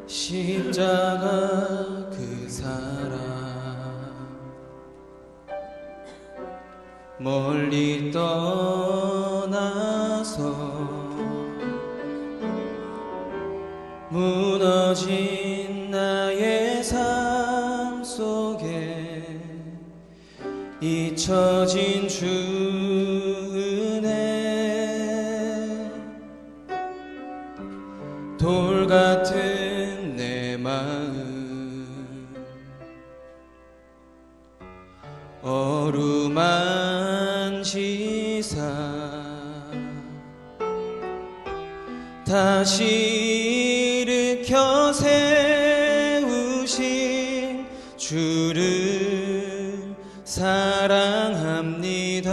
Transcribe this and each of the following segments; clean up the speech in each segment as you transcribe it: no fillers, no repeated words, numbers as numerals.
십자가 그 사랑 멀리 떠나서 무너진 나의 삶 속에 잊혀진 주 은혜 돌 같은 내 마음 어루만지사 다시 일으켜 세우신 주를 사랑합니다.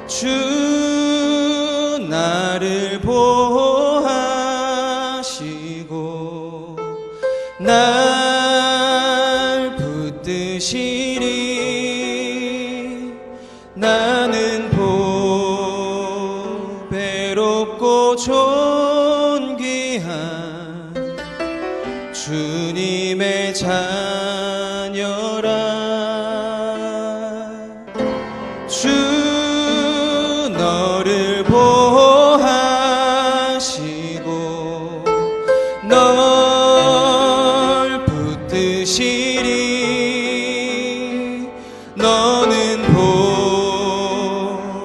주 나를 보호하시고 날 붙드시리. 나는 보배롭고 존귀한 주님의 자녀라. 주 너를 보호하시고 널 붙드시리. 너는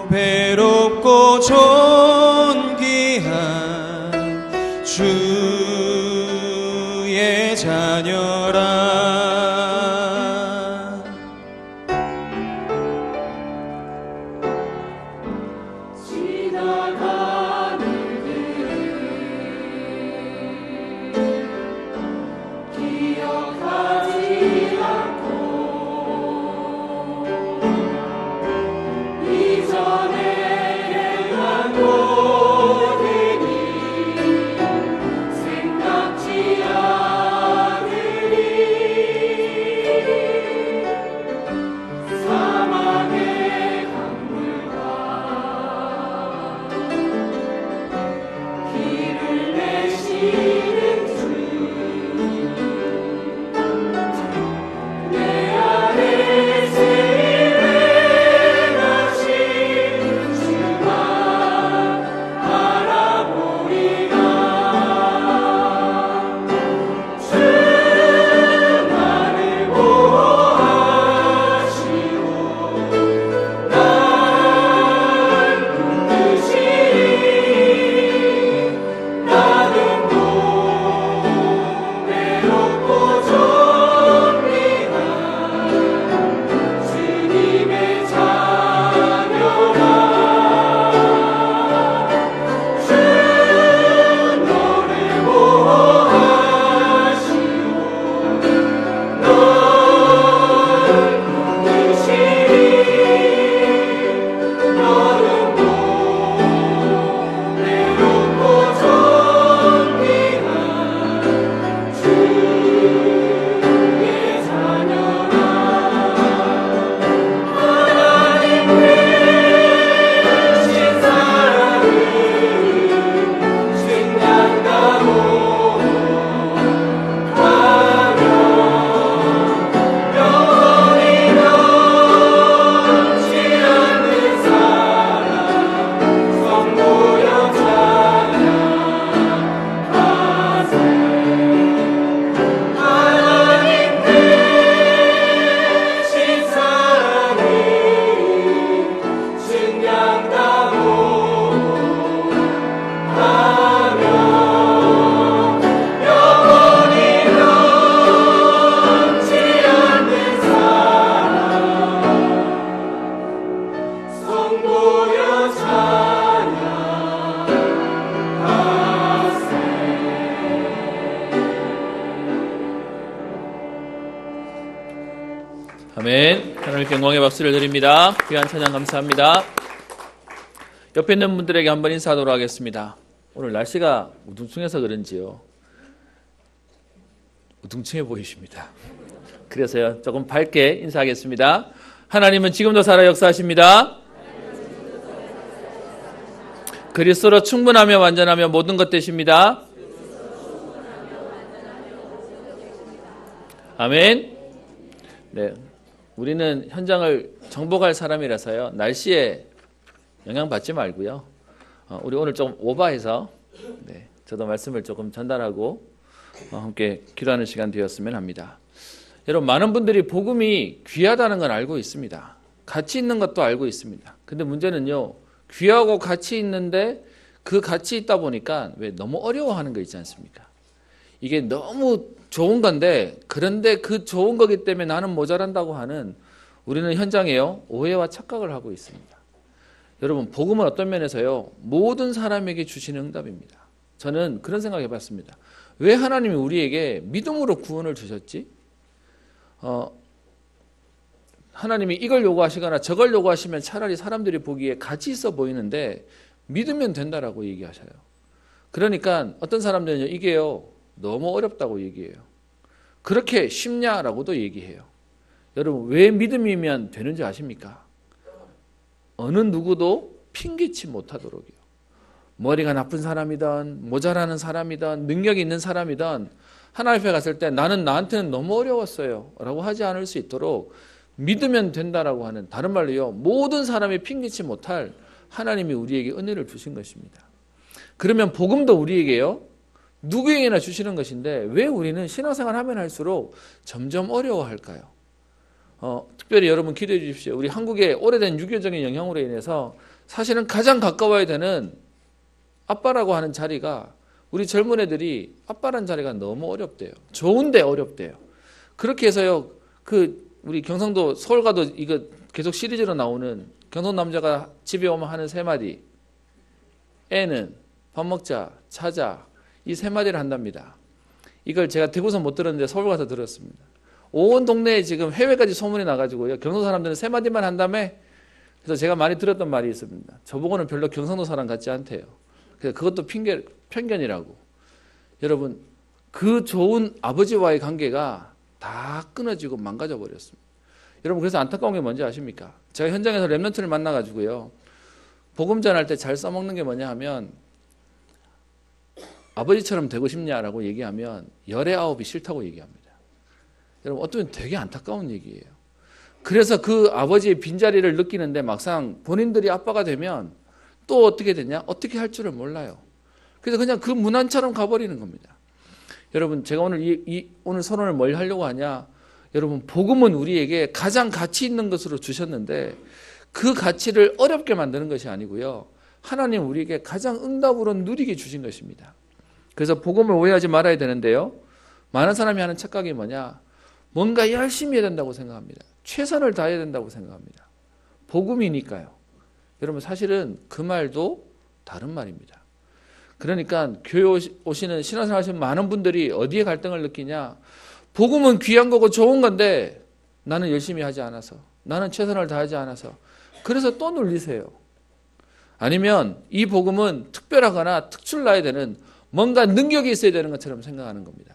보배롭고 존귀한 주의 자녀라. 아멘. 하나님께 영광의 박수를 드립니다. 귀한 찬양 감사합니다. 옆에 있는 분들에게 한번 인사하도록 하겠습니다. 오늘 날씨가 우중충해서 그런지요, 우중충해 보이십니다. 그래서요, 조금 밝게 인사하겠습니다. 하나님은 지금도 살아 역사하십니다. 그리스도로 충분하며 완전하며 모든 것 되십니다. 아멘. 네, 우리는 현장을 정복할 사람이라서요. 날씨에 영향받지 말고요. 우리 오늘 좀 오버해서 저도 말씀을 조금 전달하고 함께 기도하는 시간 되었으면 합니다. 여러분, 많은 분들이 복음이 귀하다는 건 알고 있습니다. 가치 있는 것도 알고 있습니다. 근데 문제는요, 귀하고 가치 있는데 그 가치 있다 보니까 왜 너무 어려워하는 거 있지 않습니까? 이게 너무 좋은 건데, 그런데 그 좋은 거기 때문에 나는 모자란다고 하는, 우리는 현장에요 오해와 착각을 하고 있습니다. 여러분, 복음은 어떤 면에서요 모든 사람에게 주시는 응답입니다. 저는 그런 생각 해봤습니다. 왜 하나님이 우리에게 믿음으로 구원을 주셨지? 하나님이 이걸 요구하시거나 저걸 요구하시면 차라리 사람들이 보기에 가치 있어 보이는데 믿으면 된다라고 얘기하셔요. 그러니까 어떤 사람들은요, 이게요 너무 어렵다고 얘기해요. 그렇게 쉽냐라고도 얘기해요. 여러분, 왜 믿음이면 되는지 아십니까? 어느 누구도 핑계치 못하도록이요. 머리가 나쁜 사람이든 모자라는 사람이든 능력이 있는 사람이든 하나님 앞에 갔을 때 나는 나한테는 너무 어려웠어요 라고 하지 않을 수 있도록 믿으면 된다라고 하는, 다른 말로요, 모든 사람이 핑계치 못할 하나님이 우리에게 은혜를 주신 것입니다. 그러면 복음도 우리에게요 누구에게나 주시는 것인데 왜 우리는 신앙생활 하면 할수록 점점 어려워할까요? 특별히 여러분 기도해 주십시오. 우리 한국의 오래된 유교적인 영향으로 인해서 사실은 가장 가까워야 되는 아빠라고 하는 자리가, 우리 젊은 애들이 아빠라는 자리가 너무 어렵대요. 좋은데 어렵대요. 그렇게 해서요, 우리 경상도 서울 가도 이거 계속 시리즈로 나오는 경상도 남자가 집에 오면 하는 세 마디, 애는 밥 먹자, 자자, 이 세 마디를 한답니다. 이걸 제가 대구에서 못 들었는데 서울 가서 들었습니다. 온 동네에 지금 해외까지 소문이 나가지고요, 경상도 사람들은 세 마디만 한다음에, 그래서 제가 많이 들었던 말이 있습니다. 저보고는 별로 경상도 사람 같지 않대요. 그래서 그것도 편견이라고. 여러분, 그 좋은 아버지와의 관계가 다 끊어지고 망가져 버렸습니다. 여러분, 그래서 안타까운 게 뭔지 아십니까? 제가 현장에서 랩런트를 만나가지고요, 복음 전할 때 잘 써먹는 게 뭐냐 하면, 아버지처럼 되고 싶냐라고 얘기하면 19이 싫다고 얘기합니다. 여러분, 어쩌면 되게 안타까운 얘기예요. 그래서 그 아버지의 빈자리를 느끼는데 막상 본인들이 아빠가 되면 또 어떻게 되냐? 어떻게 할 줄을 몰라요. 그래서 그냥 그 문안처럼 가버리는 겁니다. 여러분, 제가 오늘 오늘 선언을 뭘 하려고 하냐? 여러분, 복음은 우리에게 가장 가치 있는 것으로 주셨는데 그 가치를 어렵게 만드는 것이 아니고요, 하나님 우리에게 가장 응답으로 누리게 주신 것입니다. 그래서 복음을 오해하지 말아야 되는데요, 많은 사람이 하는 착각이 뭐냐? 뭔가 열심히 해야 된다고 생각합니다. 최선을 다해야 된다고 생각합니다. 복음이니까요. 여러분, 사실은 그 말도 다른 말입니다. 그러니까 교회 오시는 신앙생활 하시는 많은 분들이 어디에 갈등을 느끼냐? 복음은 귀한 거고 좋은 건데 나는 열심히 하지 않아서, 나는 최선을 다하지 않아서, 그래서 또 눌리세요. 아니면 이 복음은 특별하거나 특출나야 되는, 뭔가 능력이 있어야 되는 것처럼 생각하는 겁니다.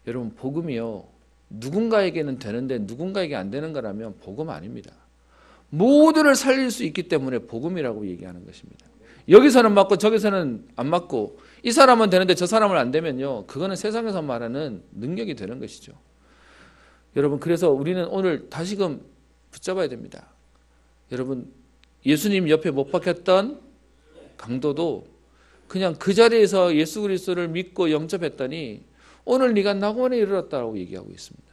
여러분, 복음이요, 누군가에게는 되는데 누군가에게 안 되는 거라면 복음 아닙니다. 모두를 살릴 수 있기 때문에 복음이라고 얘기하는 것입니다. 여기서는 맞고 저기서는 안 맞고, 이 사람은 되는데 저 사람은 안 되면요, 그거는 세상에서 말하는 능력이 되는 것이죠. 여러분, 그래서 우리는 오늘 다시금 붙잡아야 됩니다. 여러분, 예수님 옆에 못 박혔던 강도도 그냥 그 자리에서 예수 그리스도를 믿고 영접했더니 오늘 네가 낙원에 이르렀다고 얘기하고 있습니다.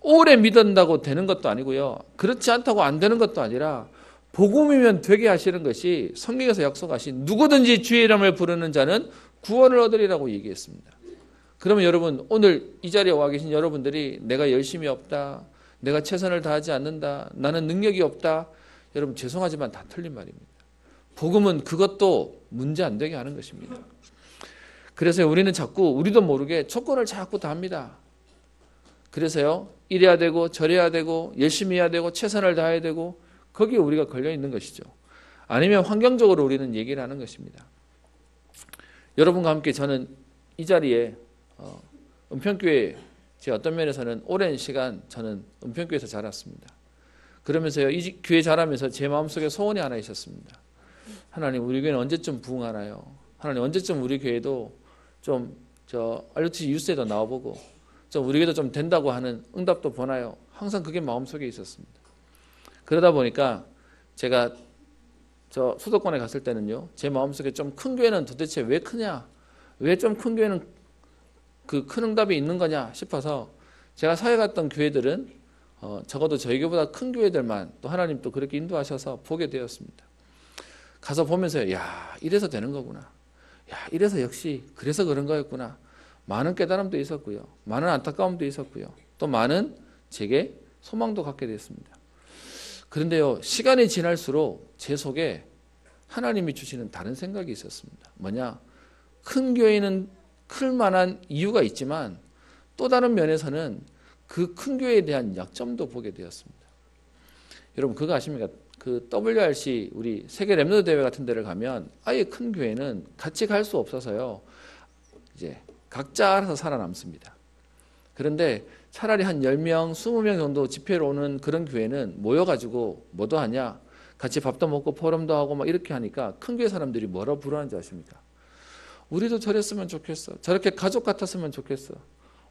오래 믿는다고 되는 것도 아니고요, 그렇지 않다고 안 되는 것도 아니라 복음이면 되게 하시는 것이 성경에서 약속하신 누구든지 주의 이름을 부르는 자는 구원을 얻으리라고 얘기했습니다. 그러면 여러분, 오늘 이 자리에 와 계신 여러분들이 내가 열심히 없다, 내가 최선을 다하지 않는다, 나는 능력이 없다, 여러분 죄송하지만 다 틀린 말입니다. 복음은 그것도 문제 안 되게 하는 것입니다. 그래서 우리는 자꾸 우리도 모르게 조건을 자꾸 답니다. 그래서요, 이래야 되고 저래야 되고 열심히 해야 되고 최선을 다해야 되고, 거기에 우리가 걸려 있는 것이죠. 아니면 환경적으로 우리는 얘기를 하는 것입니다. 여러분과 함께 저는 이 자리에 은평교회, 제 어떤 면에서는 오랜 시간 저는 은평교회에서 자랐습니다. 그러면서요, 이 교회 자라면서 제 마음속에 소원이 하나 있었습니다. 하나님, 우리 교회는 언제쯤 부흥하나요? 하나님, 언제쯤 우리 교회도 좀 알루티 뉴스에도 나와보고 좀 우리에게도 좀 된다고 하는 응답도 보나요? 항상 그게 마음속에 있었습니다. 그러다 보니까 제가 저 수도권에 갔을 때는요, 제 마음속에 좀 큰 교회는 도대체 왜 크냐, 왜 좀 큰 교회는 그 큰 응답이 있는 거냐 싶어서 제가 사회 갔던 교회들은 적어도 저희 교회보다 큰 교회들만 또 하나님 또 그렇게 인도하셔서 보게 되었습니다. 가서 보면서 야, 이래서 되는 거구나, 야, 이래서 역시 그래서 그런 거였구나, 많은 깨달음도 있었고요, 많은 안타까움도 있었고요, 또 많은 제게 소망도 갖게 됐습니다. 그런데요, 시간이 지날수록 제 속에 하나님이 주시는 다른 생각이 있었습니다. 뭐냐, 큰 교회는 클 만한 이유가 있지만 또 다른 면에서는 그 큰 교회에 대한 약점도 보게 되었습니다. 여러분 그거 아십니까? 그 WRC 우리 세계 랩너드 대회 같은 데를 가면 아예 큰 교회는 같이 갈 수 없어서요, 이제 각자 알아서 살아남습니다. 그런데 차라리 한 10명, 20명 정도 집회로 오는 그런 교회는 모여가지고 뭐도 하냐, 같이 밥도 먹고 포럼도 하고 막 이렇게 하니까 큰 교회 사람들이 뭐라 부르는지 아십니까? 우리도 저랬으면 좋겠어, 저렇게 가족 같았으면 좋겠어,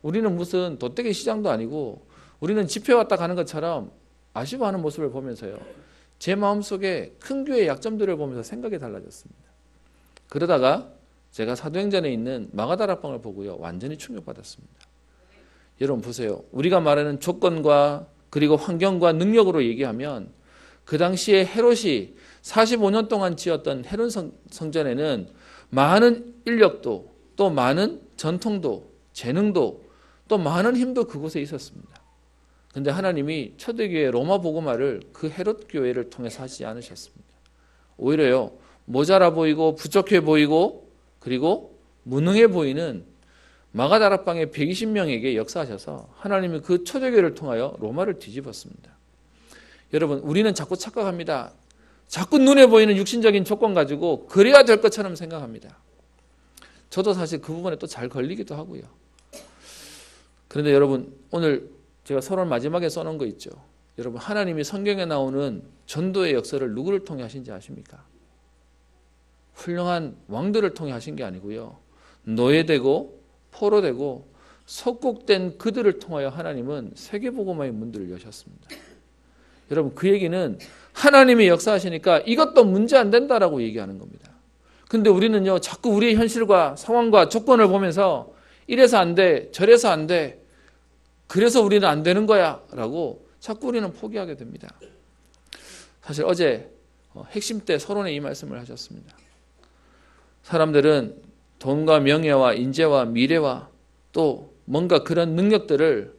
우리는 무슨 돗대기 시장도 아니고 우리는 집회 왔다 가는 것처럼 아쉬워하는 모습을 보면서요, 제 마음속에 큰 교회의 약점들을 보면서 생각이 달라졌습니다. 그러다가 제가 사도행전에 있는 마가다락방을 보고요, 완전히 충격받았습니다. 여러분 보세요, 우리가 말하는 조건과 그리고 환경과 능력으로 얘기하면 그 당시에 헤롯이 45년 동안 지었던 헤롯 성전에는 많은 인력도 또 많은 전통도 재능도 또 많은 힘도 그곳에 있었습니다. 그런데 하나님이 초대교회 로마 복음화를 그 헤롯 교회를 통해서 하지 않으셨습니다. 오히려요, 모자라 보이고 부족해 보이고 그리고 무능해 보이는 마가다락방의 120명에게 역사하셔서 하나님이 그 초대교회를 통하여 로마를 뒤집었습니다. 여러분 우리는 자꾸 착각합니다. 자꾸 눈에 보이는 육신적인 조건 가지고 그래야 될 것처럼 생각합니다. 저도 사실 그 부분에 또 잘 걸리기도 하고요. 그런데 여러분 오늘 제가 서론 마지막에 써놓은 거 있죠. 여러분 하나님이 성경에 나오는 전도의 역사를 누구를 통해 하신지 아십니까? 훌륭한 왕들을 통해 하신 게 아니고요, 노예되고 포로되고 속국된 그들을 통하여 하나님은 세계복음화의 문들을 여셨습니다. 여러분 그 얘기는 하나님이 역사하시니까 이것도 문제 안 된다라고 얘기하는 겁니다. 근데 우리는요, 자꾸 우리의 현실과 상황과 조건을 보면서 이래서 안 돼, 저래서 안 돼, 그래서 우리는 안 되는 거야 라고 자꾸 우리는 포기하게 됩니다. 사실 어제 핵심 때 서론에 이 말씀을 하셨습니다. 사람들은 돈과 명예와 인재와 미래와 또 뭔가 그런 능력들을,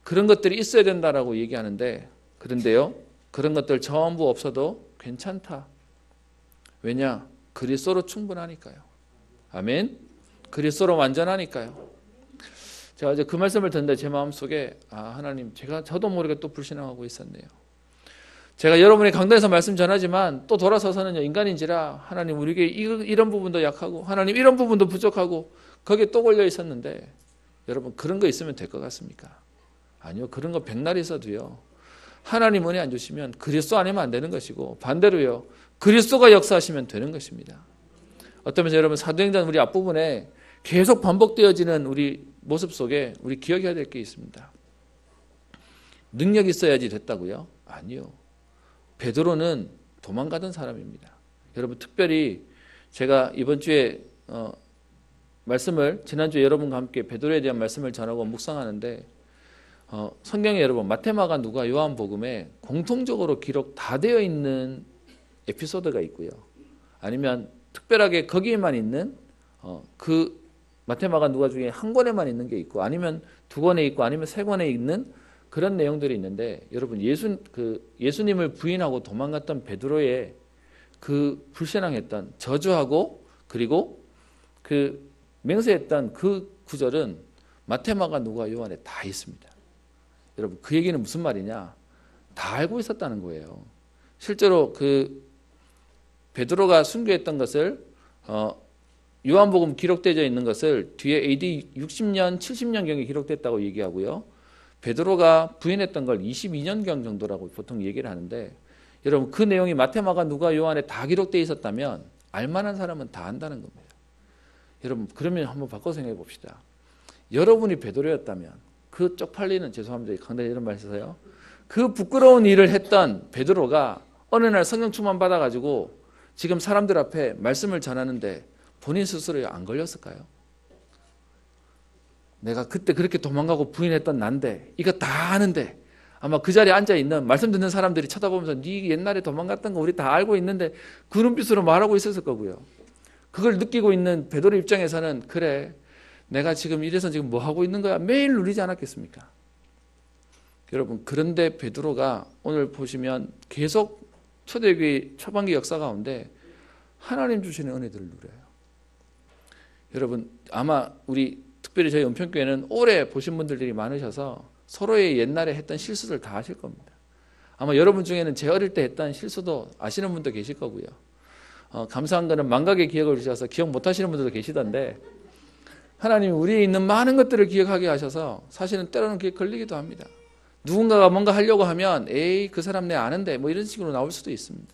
그런 것들이 있어야 된다라고 얘기하는데, 그런데요, 그런 것들 전부 없어도 괜찮다. 왜냐? 그리스도로 충분하니까요. 아멘. 그리스도로 완전하니까요. 제가 이제 그 말씀을 듣는데 제 마음속에 하나님, 저도 모르게 또 불신앙하고 있었네요. 제가 여러분이 강단에서 말씀 전하지만 또 돌아서서는 인간인지라 하나님 우리에게 이런 부분도 약하고 하나님 이런 부분도 부족하고 거기에 또 걸려 있었는데, 여러분 그런 거 있으면 될 것 같습니까? 아니요. 그런 거 백날 있어도요, 하나님 은혜 안 주시면 그리스도 아니면 안 되는 것이고, 반대로요, 그리스도가 역사하시면 되는 것입니다. 어떤 면에서 여러분 사도행전 우리 앞부분에 계속 반복되어지는 우리 모습 속에 우리 기억해야 될 게 있습니다. 능력이 있어야지 됐다고요? 아니요. 베드로는 도망가던 사람입니다. 여러분 특별히 제가 이번 주에 말씀을 지난주에 여러분과 함께 베드로에 대한 말씀을 전하고 묵상하는데, 성경에 여러분 마태마가 누가 요한복음에 공통적으로 기록 다 되어 있는 에피소드가 있고요, 아니면 특별하게 거기에만 있는 그 마태마가 누가 중에 한 권에만 있는 게 있고, 아니면 두 권에 있고, 아니면 세 권에 있는 그런 내용들이 있는데, 여러분 예수님을 부인하고 도망갔던 베드로의 그 불신앙했던, 저주하고 그리고 그 맹세했던 그 구절은 마태마가 누가 요한에 다 있습니다. 여러분 그 얘기는 무슨 말이냐? 다 알고 있었다는 거예요. 실제로 그 베드로가 순교했던 것을 요한복음 기록되어 있는 것을 뒤에 AD 60년, 70년경에 기록됐다고 얘기하고요, 베드로가 부인했던 걸 22년경 정도라고 보통 얘기를 하는데, 여러분 그 내용이 마태마가 누가 요한에 다 기록되어 있었다면 알만한 사람은 다 안다는 겁니다. 여러분 그러면 한번 바꿔 생각해 봅시다. 여러분이 베드로였다면 그 쪽팔리는, 죄송합니다, 강단에 이런 말 있어서요, 그 부끄러운 일을 했던 베드로가 어느 날 성령 충만 받아가지고 지금 사람들 앞에 말씀을 전하는데 본인 스스로에 안 걸렸을까요? 내가 그때 그렇게 도망가고 부인했던 난데 이거 다 아는데, 아마 그 자리에 앉아있는 말씀 듣는 사람들이 쳐다보면서 네 옛날에 도망갔던 거 우리 다 알고 있는데 그 눈빛으로 말하고 있었을 거고요. 그걸 느끼고 있는 베드로 입장에서는 그래, 내가 지금 이래서 지금 뭐 하고 있는 거야 매일 누리지 않았겠습니까? 여러분, 그런데 베드로가 오늘 보시면 계속 초대교회 초반기 역사 가운데 하나님 주시는 은혜들을 누려요. 여러분, 아마 우리 특별히 저희 은평교회는 오래 보신 분들이 많으셔서 서로의 옛날에 했던 실수들 다 아실 겁니다. 아마 여러분 중에는 제 어릴 때 했던 실수도 아시는 분도 계실 거고요. 감사한 거는 망각의 기억을 주셔서 기억 못 하시는 분들도 계시던데, 하나님이 우리에 있는 많은 것들을 기억하게 하셔서 사실은 때로는 그게 걸리기도 합니다. 누군가가 뭔가 하려고 하면 에이 그 사람 내 아는데 뭐 이런 식으로 나올 수도 있습니다.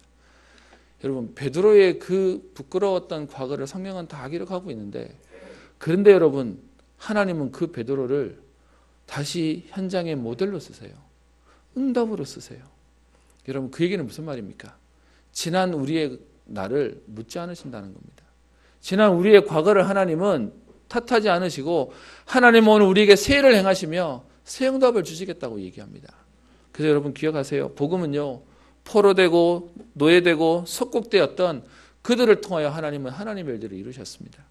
여러분, 베드로의 그 부끄러웠던 과거를 성경은 다 기록하고 있는데, 그런데 여러분, 하나님은 그 베드로를 다시 현장의 모델로 쓰세요. 응답으로 쓰세요. 여러분, 그 얘기는 무슨 말입니까? 지난 우리의 나를 묻지 않으신다는 겁니다. 지난 우리의 과거를 하나님은 탓하지 않으시고 하나님은 오늘 우리에게 새 일을 행하시며 새 응답을 주시겠다고 얘기합니다. 그래서 여러분 기억하세요. 복음은요, 포로되고 노예되고 속국되었던 그들을 통하여 하나님은 하나님의 일들을 이루셨습니다.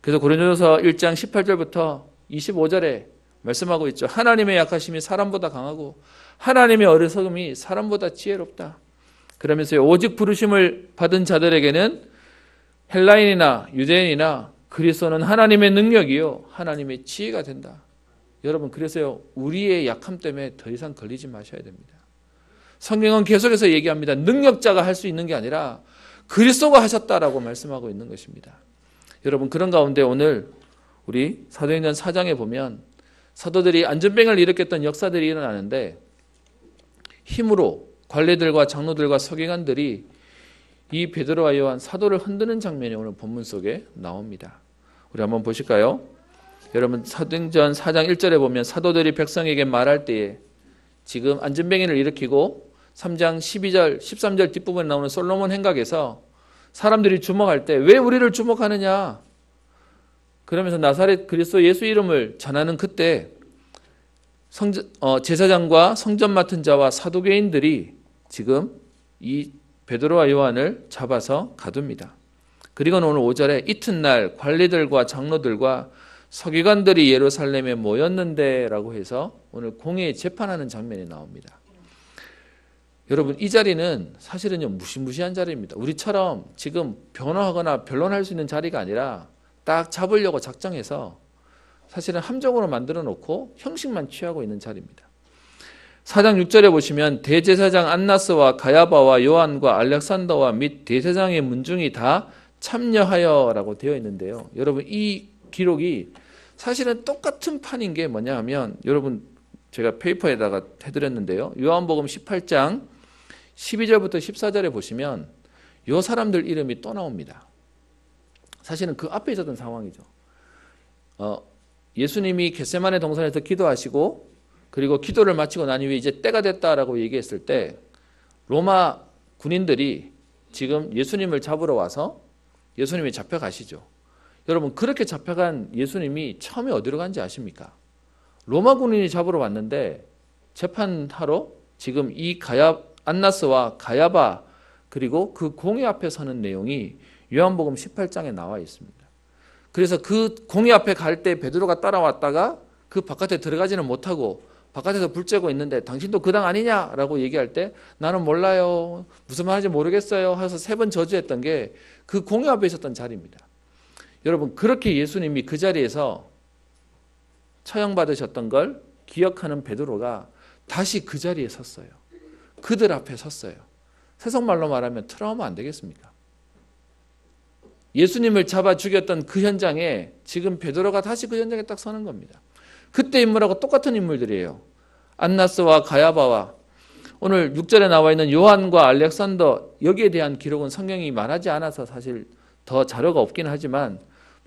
그래서 고린도전서 1장 18절부터 25절에 말씀하고 있죠. 하나님의 약하심이 사람보다 강하고 하나님의 어리석음이 사람보다 지혜롭다. 그러면서요, 오직 부르심을 받은 자들에게는 헬라인이나 유대인이나 그리스도는 하나님의 능력이요 하나님의 지혜가 된다. 여러분, 그래서요, 우리의 약함 때문에 더 이상 걸리지 마셔야 됩니다. 성경은 계속해서 얘기합니다. 능력자가 할 수 있는 게 아니라 그리스도가 하셨다라고 말씀하고 있는 것입니다. 여러분, 그런 가운데 오늘 우리 사도행전 4장에 보면 사도들이 안전병을 일으켰던 역사들이 일어나는데, 힘으로 관리들과 장로들과 서기관들이 이 베드로와 요한 사도를 흔드는 장면이 오늘 본문 속에 나옵니다. 우리 한번 보실까요? 여러분, 사도행전 4장 1절에 보면 사도들이 백성에게 말할 때에 지금 안전병을 일으키고 3장 12절 13절 뒷부분에 나오는 솔로몬 행각에서 사람들이 주목할 때 왜 우리를 주목하느냐, 그러면서 나사렛 그리스도 예수 이름을 전하는 그때 제사장과 성전 맡은 자와 사두개인들이 지금 이 베드로와 요한을 잡아서 가둡니다. 그리고는 오늘 5절에 이튿날 관리들과 장로들과 서기관들이 예루살렘에 모였는데 라고 해서 오늘 공회 재판하는 장면이 나옵니다. 여러분, 이 자리는 사실은요, 무시무시한 자리입니다. 우리처럼 지금 변호하거나 변론할 수 있는 자리가 아니라 딱 잡으려고 작정해서 사실은 함정으로 만들어 놓고 형식만 취하고 있는 자리입니다. 4장 6절에 보시면 대제사장 안나스와 가야바와 요한과 알렉산더와 및 대제사장의 문중이 다 참여하여 라고 되어 있는데요. 여러분, 이 기록이 사실은 똑같은 판인 게 뭐냐 하면, 여러분 제가 페이퍼에다가 해드렸는데요. 요한복음 18장 12절부터 14절에 보시면 요 사람들 이름이 또 나옵니다. 사실은 그 앞에 있었던 상황이죠. 예수님이 겟세마네 동산에서 기도하시고 그리고 기도를 마치고 난 이후에 이제 때가 됐다라고 얘기했을 때 로마 군인들이 지금 예수님을 잡으러 와서 예수님이 잡혀가시죠. 여러분, 그렇게 잡혀간 예수님이 처음에 어디로 간지 아십니까? 로마 군인이 잡으러 왔는데 재판하러 지금 이 안나스와 가야바 그리고 그 공회 앞에 서는 내용이 요한복음 18장에 나와 있습니다. 그래서 그 공회 앞에 갈 때 베드로가 따라왔다가 그 바깥에 들어가지는 못하고 바깥에서 불 쬐고 있는데 당신도 그 당 아니냐라고 얘기할 때 나는 몰라요, 무슨 말인지 모르겠어요 해서 3번 저주했던 게 그 공회 앞에 있었던 자리입니다. 여러분, 그렇게 예수님이 그 자리에서 처형받으셨던 걸 기억하는 베드로가 다시 그 자리에 섰어요. 그들 앞에 섰어요. 세속말로 말하면 트라우마 안 되겠습니까? 예수님을 잡아 죽였던 그 현장에 지금 베드로가 다시 그 현장에 딱 서는 겁니다. 그때 인물하고 똑같은 인물들이에요. 안나스와 가야바와 오늘 6절에 나와 있는 요한과 알렉산더, 여기에 대한 기록은 성경이 말하지 않아서 사실 더 자료가 없긴 하지만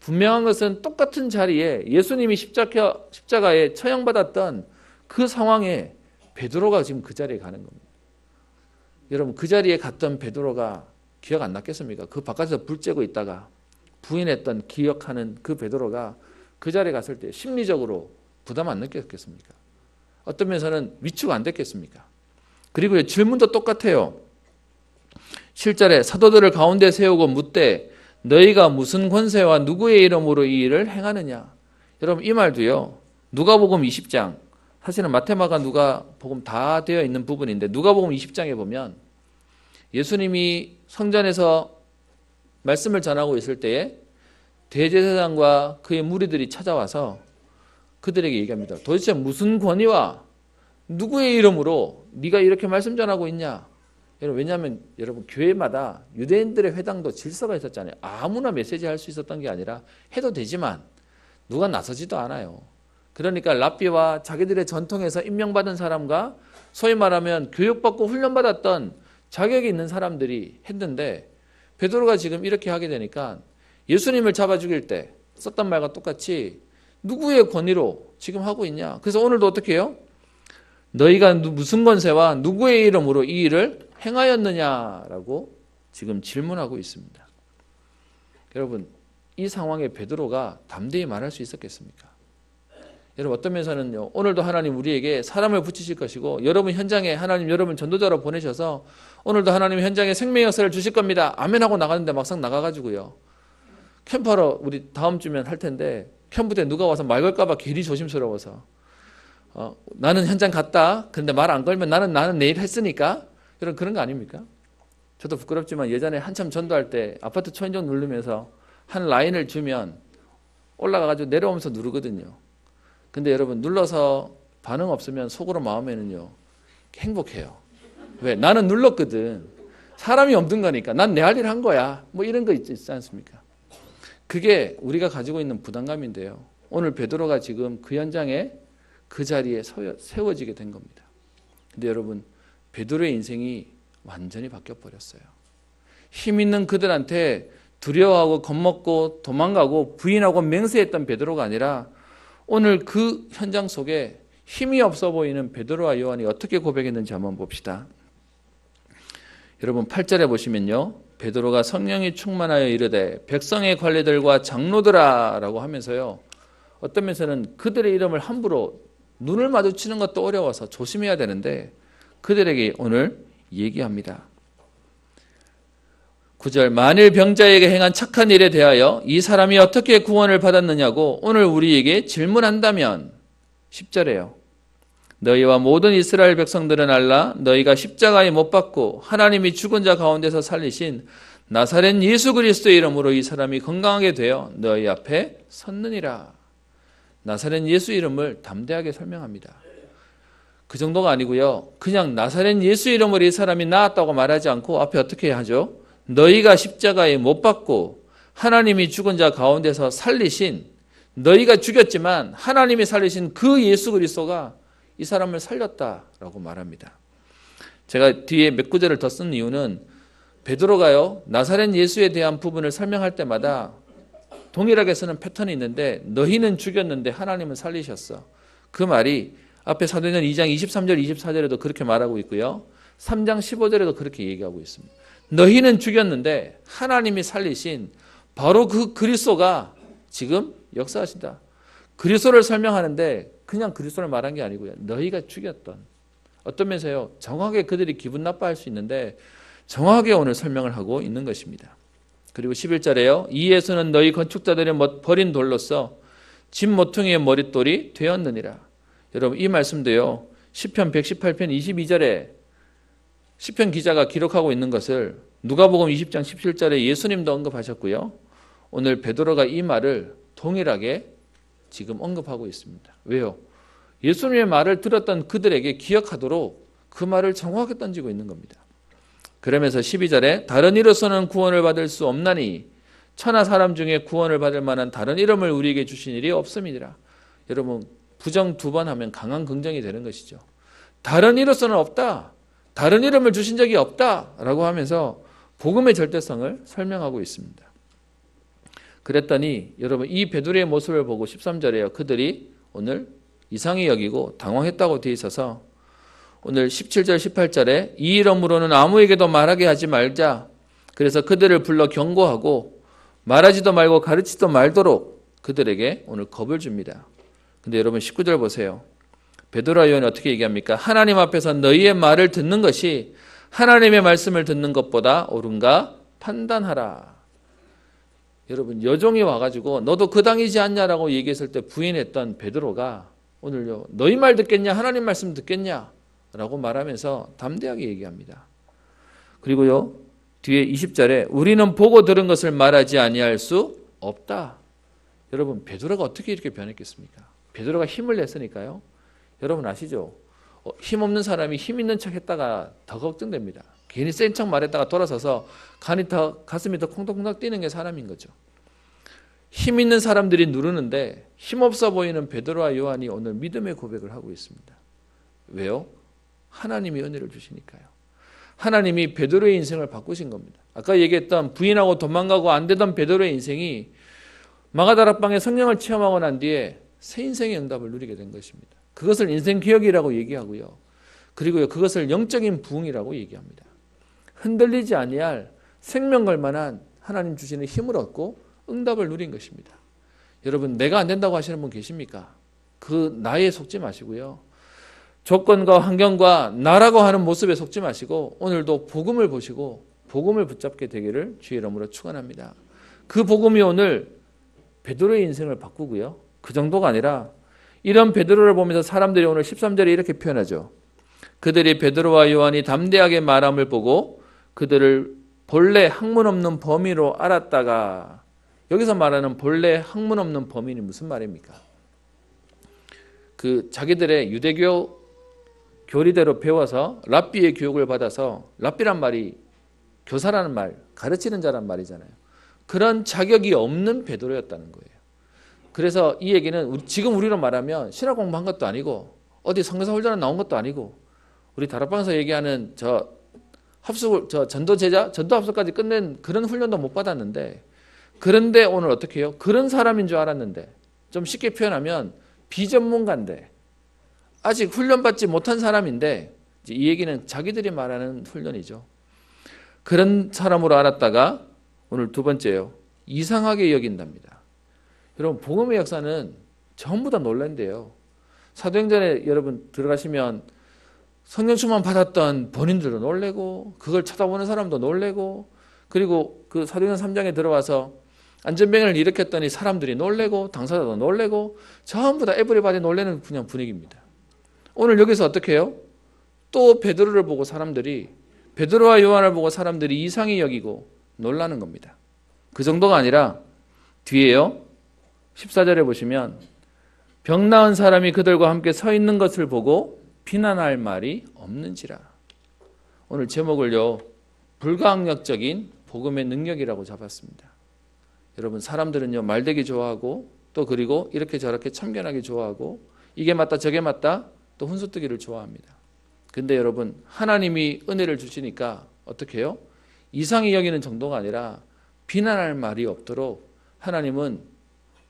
분명한 것은 똑같은 자리에 예수님이 십자가에 처형받았던 그 상황에 베드로가 지금 그 자리에 가는 겁니다. 여러분, 그 자리에 갔던 베드로가 기억 안 났겠습니까? 그 바깥에서 불 쬐고 있다가 부인했던 기억하는 그 베드로가 그 자리에 갔을 때 심리적으로 부담 안 느꼈겠습니까? 어떤 면에서는 위축 안 됐겠습니까? 그리고 질문도 똑같아요. 7절에 사도들을 가운데 세우고 묻되 너희가 무슨 권세와 누구의 이름으로 이 일을 행하느냐? 여러분, 이 말도요, 누가복음 20장, 사실은 마태마가 누가복음 다 되어 있는 부분인데 누가복음 20장에 보면 예수님이 성전에서 말씀을 전하고 있을 때에 대제사장과 그의 무리들이 찾아와서 그들에게 얘기합니다. 도대체 무슨 권위와 누구의 이름으로 네가 이렇게 말씀 전하고 있냐? 왜냐하면 여러분, 교회마다 유대인들의 회당도 질서가 있었잖아요. 아무나 메시지 할 수 있었던 게 아니라 해도 되지만 누가 나서지도 않아요. 그러니까 랍비와 자기들의 전통에서 임명받은 사람과 소위 말하면 교육받고 훈련받았던 자격이 있는 사람들이 했는데 베드로가 지금 이렇게 하게 되니까 예수님을 잡아 죽일 때 썼던 말과 똑같이 누구의 권위로 지금 하고 있냐? 그래서 오늘도 어떻게 해요? 너희가 무슨 권세와 누구의 이름으로 이 일을 행하였느냐라고 지금 질문하고 있습니다. 여러분, 이 상황에 베드로가 담대히 말할 수 있었겠습니까? 여러분, 어떤 면에서는요, 오늘도 하나님 우리에게 사람을 붙이실 것이고 여러분 현장에 하나님 여러분 전도자로 보내셔서 오늘도 하나님 현장에 생명의 역사를 주실 겁니다. 아멘 하고 나가는데 막상 나가가지고요, 캠프하러 우리 다음 주면 할 텐데 캠프 때 누가 와서 말 걸까 봐 괜히 조심스러워서 나는 현장 갔다. 근데 말 안 걸면 나는 내일 했으니까. 여러분, 그런 거 아닙니까? 저도 부끄럽지만 예전에 한참 전도할 때 아파트 초인종 누르면서 한 라인을 주면 올라가가지고 내려오면서 누르거든요. 근데 여러분, 눌러서 반응 없으면 속으로 마음에는요, 행복해요. 왜? 나는 눌렀거든. 사람이 없는 거니까. 난 내 할 일 한 거야. 뭐 이런 거 있지 않습니까? 그게 우리가 가지고 있는 부담감인데요. 오늘 베드로가 지금 그 현장에 그 자리에 세워지게 된 겁니다. 근데 여러분, 베드로의 인생이 완전히 바뀌어 버렸어요. 힘 있는 그들한테 두려워하고 겁먹고 도망가고 부인하고 맹세했던 베드로가 아니라 오늘 그 현장 속에 힘이 없어 보이는 베드로와 요한이 어떻게 고백했는지 한번 봅시다. 여러분, 8절에 보시면요, 베드로가 성령이 충만하여 이르되 백성의 관리들과 장로들아 라고 하면서요, 어떤 면에서는 그들의 이름을 함부로 눈을 마주치는 것도 어려워서 조심해야 되는데 그들에게 오늘 얘기합니다. 9절, 만일 병자에게 행한 착한 일에 대하여 이 사람이 어떻게 구원을 받았느냐고 오늘 우리에게 질문한다면 10절에요. 너희와 모든 이스라엘 백성들은 알라. 너희가 십자가에 못 박고 하나님이 죽은 자 가운데서 살리신 나사렛 예수 그리스도의 이름으로 이 사람이 건강하게 되어 너희 앞에 섰느니라. 나사렛 예수 이름을 담대하게 설명합니다. 그 정도가 아니고요, 그냥 나사렛 예수 이름으로 이 사람이 나았다고 말하지 않고 앞에 어떻게 하죠? 너희가 십자가에 못 박고 하나님이 죽은 자 가운데서 살리신, 너희가 죽였지만 하나님이 살리신 그 예수 그리스도가 이 사람을 살렸다라고 말합니다. 제가 뒤에 몇 구절을 더 쓴 이유는 베드로가요, 나사렛 예수에 대한 부분을 설명할 때마다 동일하게 쓰는 패턴이 있는데 너희는 죽였는데 하나님은 살리셨어. 그 말이 앞에 사도행전 2장 23절 24절에도 그렇게 말하고 있고요, 3장 15절에도 그렇게 얘기하고 있습니다. 너희는 죽였는데 하나님이 살리신 바로 그 그리스도가 지금 역사하신다. 그리스도를 설명하는데 그냥 그리스도를 말한 게 아니고요, 너희가 죽였던, 어떤 면에서요 정확하게 그들이 기분 나빠할 수 있는데 정확하게 오늘 설명을 하고 있는 것입니다. 그리고 11절에요. 이 예수는 너희 건축자들이 버린 돌로서 집 모퉁이의 머릿돌이 되었느니라. 여러분, 이 말씀도요, 시편 118편 22절에 시편 기자가 기록하고 있는 것을 누가복음 20장 17절에 예수님도 언급하셨고요, 오늘 베드로가 이 말을 동일하게 지금 언급하고 있습니다. 왜요? 예수님의 말을 들었던 그들에게 기억하도록 그 말을 정확하게 던지고 있는 겁니다. 그러면서 12절에 다른 이로서는 구원을 받을 수 없나니 천하 사람 중에 구원을 받을 만한 다른 이름을 우리에게 주신 일이 없음이니라. 여러분, 부정 두 번 하면 강한 긍정이 되는 것이죠. 다른 이로서는 없다, 다른 이름을 주신 적이 없다라고 하면서 복음의 절대성을 설명하고 있습니다. 그랬더니 여러분 이 베드로의 모습을 보고 13절에요. 그들이 오늘 이상히 여기고 당황했다고 되어 있어서 오늘 17절 18절에 이 이름으로는 아무에게도 말하게 하지 말자. 그래서 그들을 불러 경고하고 말하지도 말고 가르치지도 말도록 그들에게 오늘 겁을 줍니다. 근데 여러분 19절 보세요. 베드로와 요한이 어떻게 얘기합니까? 하나님 앞에서 너희의 말을 듣는 것이 하나님의 말씀을 듣는 것보다 옳은가 판단하라. 여러분 여종이 와가지고 너도 그 당이지 않냐라고 얘기했을 때 부인했던 베드로가 오늘요 너희 말 듣겠냐 하나님 말씀 듣겠냐 라고 말하면서 담대하게 얘기합니다. 그리고요 뒤에 20절에 우리는 보고 들은 것을 말하지 아니할 수 없다. 여러분 베드로가 어떻게 이렇게 변했겠습니까? 베드로가 힘을 냈으니까요. 여러분 아시죠? 힘없는 사람이 힘 있는 척 했다가 더 걱정됩니다. 괜히 센 척 말했다가 돌아서서 가슴이 더 콩닥콩닥 뛰는 게 사람인 거죠. 힘 있는 사람들이 누르는데 힘없어 보이는 베드로와 요한이 오늘 믿음의 고백을 하고 있습니다. 왜요? 하나님이 은혜를 주시니까요. 하나님이 베드로의 인생을 바꾸신 겁니다. 아까 얘기했던 부인하고 도망가고 안 되던 베드로의 인생이 마가다락방에 성령을 체험하고 난 뒤에 새 인생의 응답을 누리게 된 것입니다. 그것을 인생 기억이라고 얘기하고요. 그리고 그것을 영적인 부흥이라고 얘기합니다. 흔들리지 아니할 생명 걸 만한 하나님 주시는 힘을 얻고 응답을 누린 것입니다. 여러분 내가 안 된다고 하시는 분 계십니까? 그 나이에 속지 마시고요. 조건과 환경과 나라고 하는 모습에 속지 마시고 오늘도 복음을 보시고 복음을 붙잡게 되기를 주의 이름으로 축원합니다. 그 복음이 오늘 베드로의 인생을 바꾸고요. 그 정도가 아니라 이런 베드로를 보면서 사람들이 오늘 13절에 이렇게 표현하죠. 그들이 베드로와 요한이 담대하게 말함을 보고 그들을 본래 학문 없는 범위로 알았다가 여기서 말하는 본래 학문 없는 범위는 무슨 말입니까? 그 자기들의 유대교 교리대로 배워서 랍비의 교육을 받아서 랍비란 말이 교사라는 말, 가르치는 자란 말이잖아요. 그런 자격이 없는 베드로였다는 거예요. 그래서 이 얘기는 지금 우리로 말하면 신학 공부한 것도 아니고 어디 성경사 훈련에 나온 것도 아니고 우리 다락방에서 얘기하는 저 전도 제자, 전도 합숙까지 끝낸 그런 훈련도 못 받았는데 그런데 오늘 어떻게 해요? 그런 사람인 줄 알았는데 좀 쉽게 표현하면 비전문가인데 아직 훈련받지 못한 사람인데 이 얘기는 자기들이 말하는 훈련이죠. 그런 사람으로 알았다가 오늘 두 번째요. 이상하게 여긴답니다. 여러분 복음의 역사는 전부 다 논란인데요. 사도행전에 여러분 들어가시면 성령 충만 받았던 본인들도 놀래고 그걸 쳐다보는 사람도 놀래고 그리고 그 사도행전 3장에 들어와서 안전병을 일으켰더니 사람들이 놀래고 당사자도 놀래고 전부 다 에브리바디 놀래는 그냥 분위기입니다. 오늘 여기서 어떻게 해요? 또 베드로를 보고 사람들이 베드로와 요한을 보고 사람들이 이상히 여기고 놀라는 겁니다. 그 정도가 아니라 뒤에요. 14절에 보시면 병 나은 사람이 그들과 함께 서 있는 것을 보고 비난할 말이 없는지라. 오늘 제목을요. 불가항력적인 복음의 능력이라고 잡았습니다. 여러분 사람들은요. 말되기 좋아하고 또 그리고 이렇게 저렇게 참견하기 좋아하고 이게 맞다 저게 맞다 또 훈수뜨기를 좋아합니다. 근데 여러분 하나님이 은혜를 주시니까 어떻게 해요? 이상히 여기는 정도가 아니라 비난할 말이 없도록 하나님은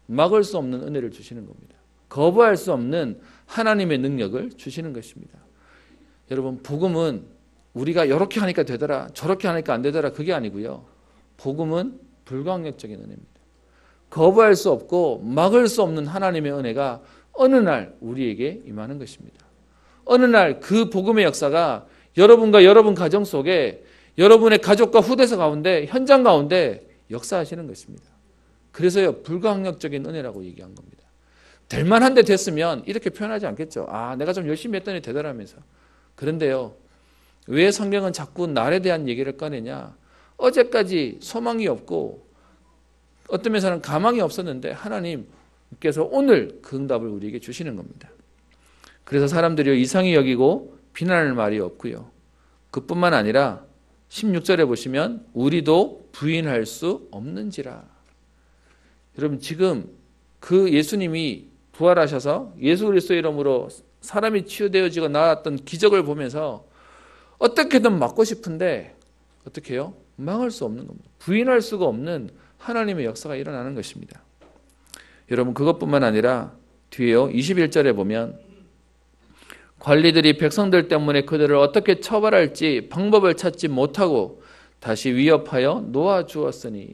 막을 수 없는 은혜를 주시는 겁니다. 거부할 수 없는 하나님의 능력을 주시는 것입니다. 여러분 복음은 우리가 이렇게 하니까 되더라 저렇게 하니까 안 되더라 그게 아니고요. 복음은 불가항력적인 은혜입니다. 거부할 수 없고 막을 수 없는 하나님의 은혜가 어느 날 우리에게 임하는 것입니다. 어느 날 그 복음의 역사가 여러분과 여러분 가정 속에 여러분의 가족과 후대서 가운데 현장 가운데 역사하시는 것입니다. 그래서요 불가항력적인 은혜라고 얘기한 겁니다. 될 만한데 됐으면 이렇게 표현하지 않겠죠. 아 내가 좀 열심히 했더니 되더라면서. 그런데요 왜 성경은 자꾸 날에 대한 얘기를 꺼내냐. 어제까지 소망이 없고 어떤 면에서는 가망이 없었는데 하나님께서 오늘 그 응답을 우리에게 주시는 겁니다. 그래서 사람들이 이상히 여기고 비난할 말이 없고요. 그뿐만 아니라 16절에 보시면 우리도 부인할 수 없는지라. 여러분 지금 그 예수님이 부활하셔서 예수 그리스도의 이름으로 사람이 치유되어지고 나았던 기적을 보면서 어떻게든 막고 싶은데 어떻게 해요? 막을 수 없는 겁니다. 부인할 수가 없는 하나님의 역사가 일어나는 것입니다. 여러분 그것뿐만 아니라 뒤에요 21절에 보면 관리들이 백성들 때문에 그들을 어떻게 처벌할지 방법을 찾지 못하고 다시 위협하여 놓아주었으니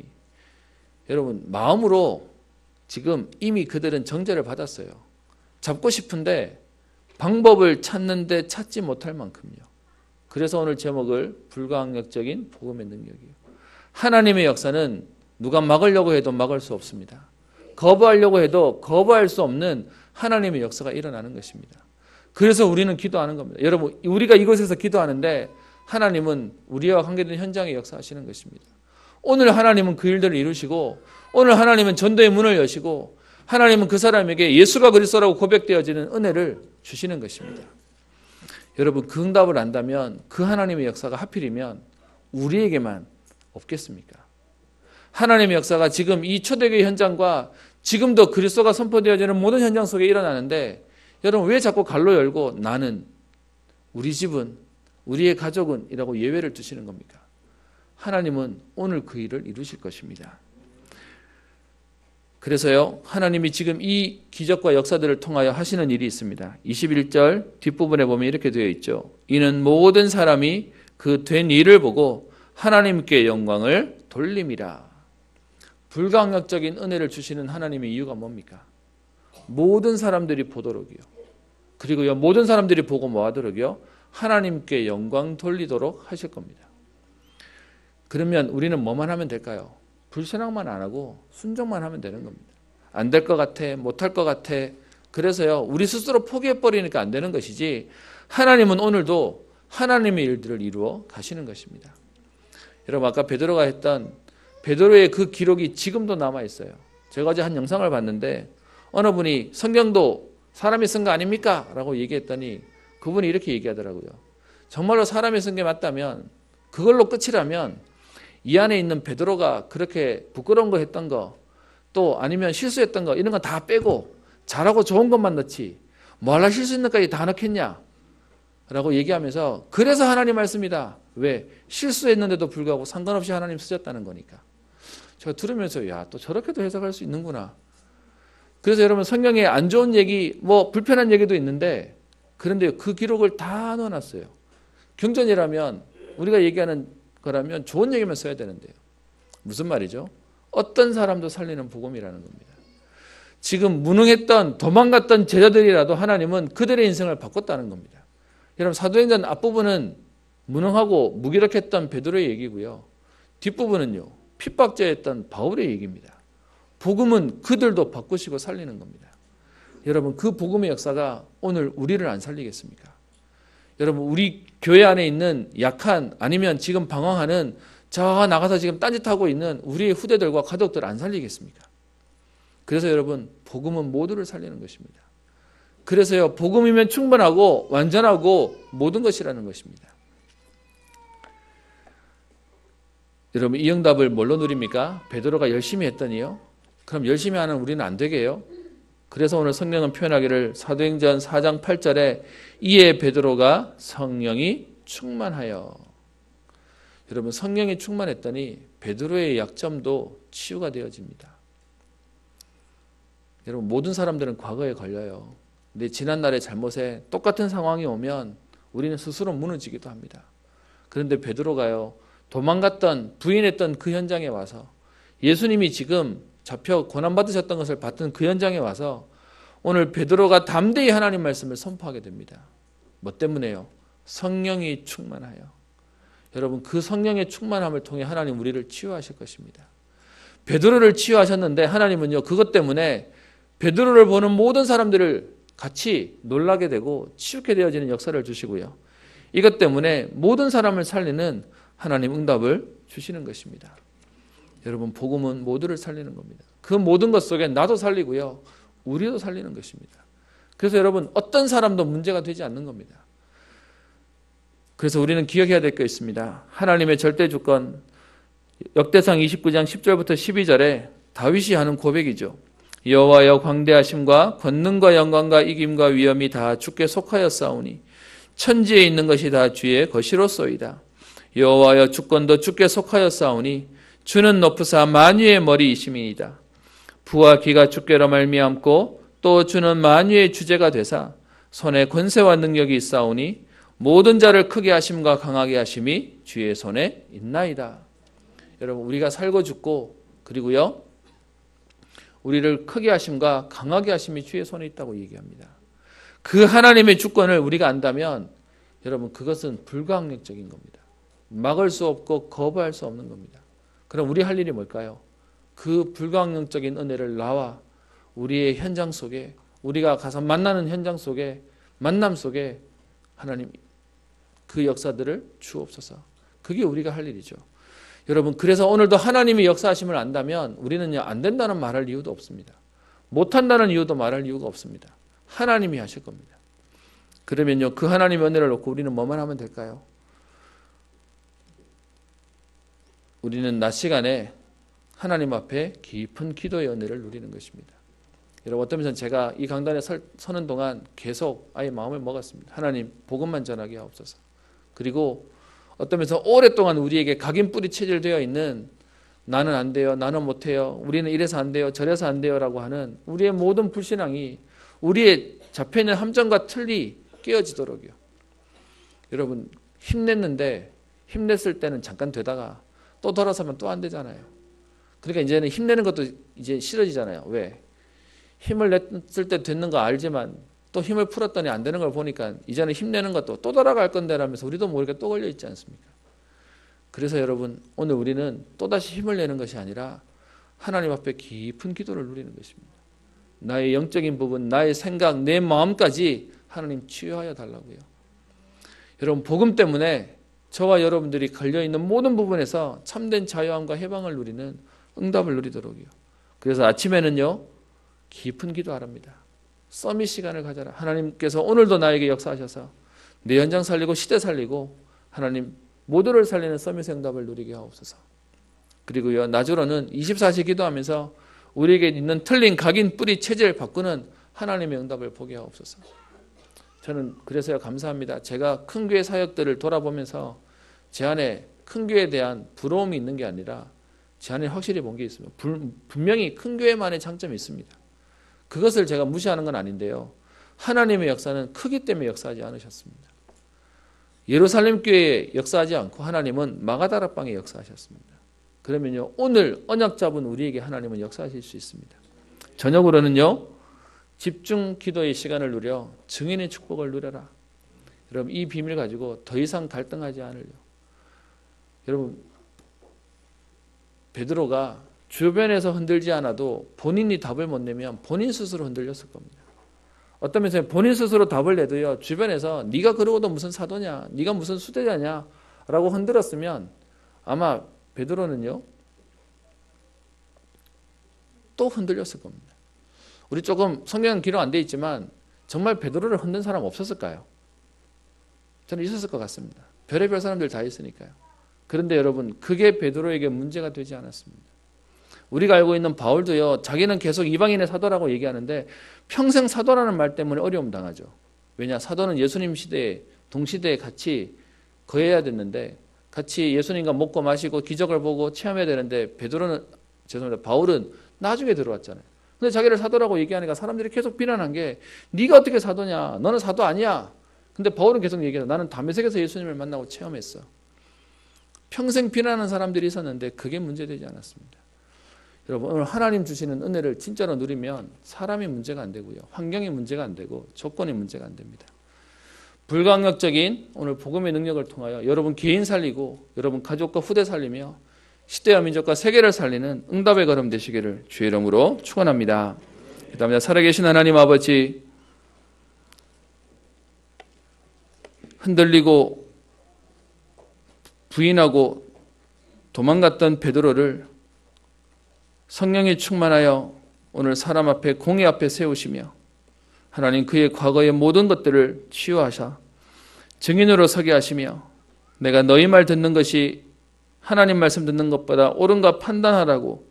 여러분 마음으로 지금 이미 그들은 정죄를 받았어요. 잡고 싶은데 방법을 찾는데 찾지 못할 만큼요. 그래서 오늘 제목을 불가항력적인 복음의 능력이에요. 하나님의 역사는 누가 막으려고 해도 막을 수 없습니다. 거부하려고 해도 거부할 수 없는 하나님의 역사가 일어나는 것입니다. 그래서 우리는 기도하는 겁니다. 여러분 우리가 이곳에서 기도하는데 하나님은 우리와 관계된 현장에 역사하시는 것입니다. 오늘 하나님은 그 일들을 이루시고 오늘 하나님은 전도의 문을 여시고 하나님은 그 사람에게 예수가 그리스도라고 고백되어지는 은혜를 주시는 것입니다. 여러분 그 응답을 안다면 그 하나님의 역사가 하필이면 우리에게만 없겠습니까? 하나님의 역사가 지금 이 초대교회 현장과 지금도 그리스도가 선포되어지는 모든 현장 속에 일어나는데 여러분 왜 자꾸 갈로 열고 나는 우리 집은 우리의 가족은 이라고 예외를 두시는 겁니까? 하나님은 오늘 그 일을 이루실 것입니다. 그래서요 하나님이 지금 이 기적과 역사들을 통하여 하시는 일이 있습니다. 21절 뒷부분에 보면 이렇게 되어 있죠. 이는 모든 사람이 그 된 일을 보고 하나님께 영광을 돌림이라. 불가항력적인 은혜를 주시는 하나님의 이유가 뭡니까? 모든 사람들이 보도록이요. 그리고요 모든 사람들이 보고 뭐 하도록이요? 하나님께 영광 돌리도록 하실 겁니다. 그러면 우리는 뭐만 하면 될까요? 불신앙만 안 하고 순종만 하면 되는 겁니다. 안 될 것 같아, 못할 것 같아. 그래서요 우리 스스로 포기해버리니까 안 되는 것이지 하나님은 오늘도 하나님의 일들을 이루어 가시는 것입니다. 여러분 아까 베드로가 했던 베드로의 그 기록이 지금도 남아있어요. 제가 어제 한 영상을 봤는데 어느 분이 성경도 사람이 쓴 거 아닙니까? 라고 얘기했더니 그분이 이렇게 얘기하더라고요. 정말로 사람이 쓴 게 맞다면 그걸로 끝이라면 이 안에 있는 베드로가 그렇게 부끄러운 거 했던 거 또 아니면 실수했던 거 이런 거 다 빼고 잘하고 좋은 것만 넣지 뭘 할 실수 있는 것까지 다 넣겠냐? 라고 얘기하면서 그래서 하나님 말씀이다. 왜? 실수했는데도 불구하고 상관없이 하나님 쓰셨다는 거니까. 제가 들으면서 야, 또 저렇게도 해석할 수 있는구나. 그래서 여러분 성경에 안 좋은 얘기 뭐 불편한 얘기도 있는데 그런데 그 기록을 다 넣어놨어요. 경전이라면 우리가 얘기하는 거라면 좋은 얘기만 써야 되는데요. 무슨 말이죠? 어떤 사람도 살리는 복음이라는 겁니다. 지금 무능했던 도망갔던 제자들이라도 하나님은 그들의 인생을 바꿨다는 겁니다. 여러분 사도행전 앞부분은 무능하고 무기력했던 베드로의 얘기고요. 뒷부분은요. 핍박자였던 바울의 얘기입니다. 복음은 그들도 바꾸시고 살리는 겁니다. 여러분 그 복음의 역사가 오늘 우리를 안 살리겠습니까? 여러분 우리 교회 안에 있는 약한 아니면 지금 방황하는 저 나가서 지금 딴짓하고 있는 우리의 후대들과 가족들 안 살리겠습니까? 그래서 여러분 복음은 모두를 살리는 것입니다. 그래서요 복음이면 충분하고 완전하고 모든 것이라는 것입니다. 여러분 이 응답을 뭘로 누립니까? 베드로가 열심히 했더니요. 그럼 열심히 하는 우리는 안 되게요. 그래서 오늘 성경은 표현하기를 사도행전 4장 8절에 이에 베드로가 성령이 충만하여. 여러분 성령이 충만했더니 베드로의 약점도 치유가 되어집니다. 여러분 모든 사람들은 과거에 걸려요. 근데 지난날의 잘못에 똑같은 상황이 오면 우리는 스스로 무너지기도 합니다. 그런데 베드로가요. 도망갔던 부인했던 그 현장에 와서 예수님이 지금 잡혀 고난받으셨던 것을 봤던 그 현장에 와서 오늘 베드로가 담대히 하나님 말씀을 선포하게 됩니다. 뭐 때문에요? 성령이 충만하여. 여러분 그 성령의 충만함을 통해 하나님 우리를 치유하실 것입니다. 베드로를 치유하셨는데 하나님은요 그것 때문에 베드로를 보는 모든 사람들을 같이 놀라게 되고 치유게 되어지는 역사를 주시고요. 이것 때문에 모든 사람을 살리는 하나님 응답을 주시는 것입니다. 여러분 복음은 모두를 살리는 겁니다. 그 모든 것 속에 나도 살리고요. 우리도 살리는 것입니다. 그래서 여러분 어떤 사람도 문제가 되지 않는 겁니다. 그래서 우리는 기억해야 될 게 있습니다. 하나님의 절대 주권 역대상 29장 10절부터 12절에 다윗이 하는 고백이죠. 여호와여 광대하심과 권능과 영광과 이김과 위엄이 다 주께 속하였사오니 천지에 있는 것이 다 주의 것이로소이다. 여호와여 주권도 주께 속하였사오니 주는 높으사 만유의 머리이심이니이다. 부와 기가 주께로 말미암고 또 주는 만유의 주제가 되사 손에 권세와 능력이 있사오니 모든 자를 크게 하심과 강하게 하심이 주의 손에 있나이다. 여러분, 우리가 살고 죽고 그리고요 우리를 크게 하심과 강하게 하심이 주의 손에 있다고 얘기합니다. 그 하나님의 주권을 우리가 안다면 여러분, 그것은 불가항력적인 겁니다. 막을 수 없고 거부할 수 없는 겁니다. 그럼 우리 할 일이 뭘까요? 그 불가항력적인 은혜를 나와 우리의 현장 속에, 우리가 가서 만나는 현장 속에, 만남 속에 하나님 그 역사들을 주옵소서. 그게 우리가 할 일이죠. 여러분, 그래서 오늘도 하나님이 역사하심을 안다면 우리는요 안 된다는 말할 이유도 없습니다. 못한다는 이유도 말할 이유가 없습니다. 하나님이 하실 겁니다. 그러면요 그 하나님의 은혜를 놓고 우리는 뭐만 하면 될까요? 우리는 낮 시간에 하나님 앞에 깊은 기도의 은혜를 누리는 것입니다. 여러분, 어떤 면에서 제가 이 강단에 서는 동안 계속 아예 마음을 먹었습니다. 하나님, 복음만 전하게 하옵소서. 그리고 어떤 면에서 오랫동안 우리에게 각인뿌리 체질되어 있는 나는 안 돼요, 나는 못해요, 우리는 이래서 안 돼요, 저래서 안 돼요 라고 하는 우리의 모든 불신앙이 우리의 잡혀있는 함정과 틀이 깨어지도록요. 여러분, 힘냈는데 힘냈을 때는 잠깐 되다가 또 돌아서면 또 안 되잖아요. 그러니까 이제는 힘내는 것도 이제 싫어지잖아요. 왜? 힘을 냈을 때 되는 거 알지만 또 힘을 풀었더니 안 되는 걸 보니까 이제는 힘내는 것도 또 돌아갈 건데 라면서 우리도 모르게 또 걸려 있지 않습니까? 그래서 여러분, 오늘 우리는 또다시 힘을 내는 것이 아니라 하나님 앞에 깊은 기도를 누리는 것입니다. 나의 영적인 부분, 나의 생각, 내 마음까지 하나님 치유하여 달라고요. 여러분, 복음 때문에 저와 여러분들이 걸려있는 모든 부분에서 참된 자유함과 해방을 누리는 응답을 누리도록요. 그래서 아침에는요 깊은 기도하랍니다. 서밋 시간을 가져라. 하나님께서 오늘도 나에게 역사하셔서 내 현장 살리고 시대 살리고 하나님 모두를 살리는 서밋 응답을 누리게 하옵소서. 그리고요 낮으로는 24시 기도하면서 우리에게 있는 틀린 각인 뿌리 체질을 바꾸는 하나님의 응답을 보게 하옵소서. 저는 그래서요 감사합니다. 제가 큰 교회 사역들을 돌아보면서 제 안에 큰 교회에 대한 부러움이 있는 게 아니라 제 안에 확실히 본 게 있습니다. 분명히 큰 교회만의 장점이 있습니다. 그것을 제가 무시하는 건 아닌데요. 하나님의 역사는 크기 때문에 역사하지 않으셨습니다. 예루살렘 교회에 역사하지 않고 하나님은 마가다락방에 역사하셨습니다. 그러면요 오늘 언약 잡은 우리에게 하나님은 역사하실 수 있습니다. 저녁으로는요 집중 기도의 시간을 누려 증인의 축복을 누려라. 여러분, 이 비밀 가지고 더 이상 갈등하지 않으려. 여러분, 베드로가 주변에서 흔들지 않아도 본인이 답을 못 내면 본인 스스로 흔들렸을 겁니다. 어떤 면에서 본인 스스로 답을 내도요 주변에서 네가 그러고도 무슨 사도냐, 네가 무슨 수제자냐 라고 흔들었으면 아마 베드로는요 또 흔들렸을 겁니다. 우리 조금 성경은 기록 안 돼 있지만 정말 베드로를 흔든 사람 없었을까요? 저는 있었을 것 같습니다. 별의별 사람들 다 있으니까요. 그런데 여러분, 그게 베드로에게 문제가 되지 않았습니다. 우리가 알고 있는 바울도요 자기는 계속 이방인의 사도라고 얘기하는데 평생 사도라는 말 때문에 어려움 당하죠. 왜냐? 사도는 예수님 시대에 동시대에 같이 거해야 됐는데 같이 예수님과 먹고 마시고 기적을 보고 체험해야 되는데 바울은 나중에 들어왔잖아요. 근데 자기를 사도라고 얘기하니까 사람들이 계속 비난한 게 네가 어떻게 사도냐, 너는 사도 아니야. 근데 바울은 계속 얘기해요. 나는 다메섹에서 예수님을 만나고 체험했어. 평생 비난하는 사람들이 있었는데 그게 문제되지 않았습니다. 여러분, 오늘 하나님 주시는 은혜를 진짜로 누리면 사람이 문제가 안 되고요, 환경이 문제가 안 되고 조건이 문제가 안 됩니다. 불가항력적인 오늘 복음의 능력을 통하여 여러분 개인 살리고 여러분 가족과 후대 살리며 시대와 민족과 세계를 살리는 응답의 걸음 되시기를 주의 이름으로 축원합니다. 그다음에 살아계신 하나님 아버지, 흔들리고 부인하고 도망갔던 베드로를 성령이 충만하여 오늘 사람 앞에 공의 앞에 세우시며 하나님 그의 과거의 모든 것들을 치유하사 증인으로 서게 하시며 내가 너희 말 듣는 것이 하나님 말씀 듣는 것보다 옳은가 판단하라고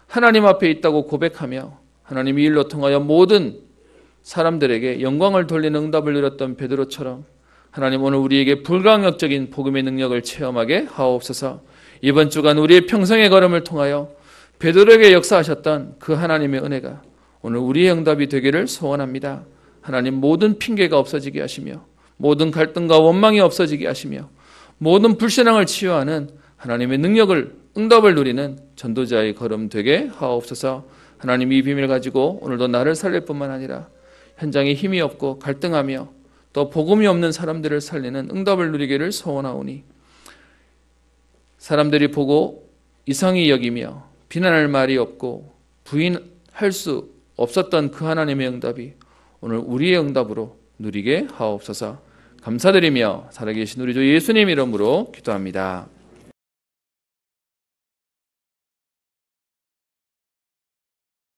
하나님 앞에 있다고 고백하며 하나님 이 일로 통하여 모든 사람들에게 영광을 돌리는 응답을 누렸던 베드로처럼 하나님 오늘 우리에게 불가항력적인 복음의 능력을 체험하게 하옵소서. 이번 주간 우리의 평생의 걸음을 통하여 베드로에게 역사하셨던 그 하나님의 은혜가 오늘 우리의 응답이 되기를 소원합니다. 하나님, 모든 핑계가 없어지게 하시며 모든 갈등과 원망이 없어지게 하시며 모든 불신앙을 치유하는 하나님의 능력을, 응답을 누리는 전도자의 걸음 되게 하옵소서. 하나님, 이 비밀 가지고 오늘도 나를 살릴 뿐만 아니라 현장에 힘이 없고 갈등하며 또 복음이 없는 사람들을 살리는 응답을 누리기를 소원하오니 사람들이 보고 이상히 여기며 비난할 말이 없고 부인할 수 없었던 그 하나님의 응답이 오늘 우리의 응답으로 누리게 하옵소서. 감사드리며 살아계신 우리 주 예수님 이름으로 기도합니다.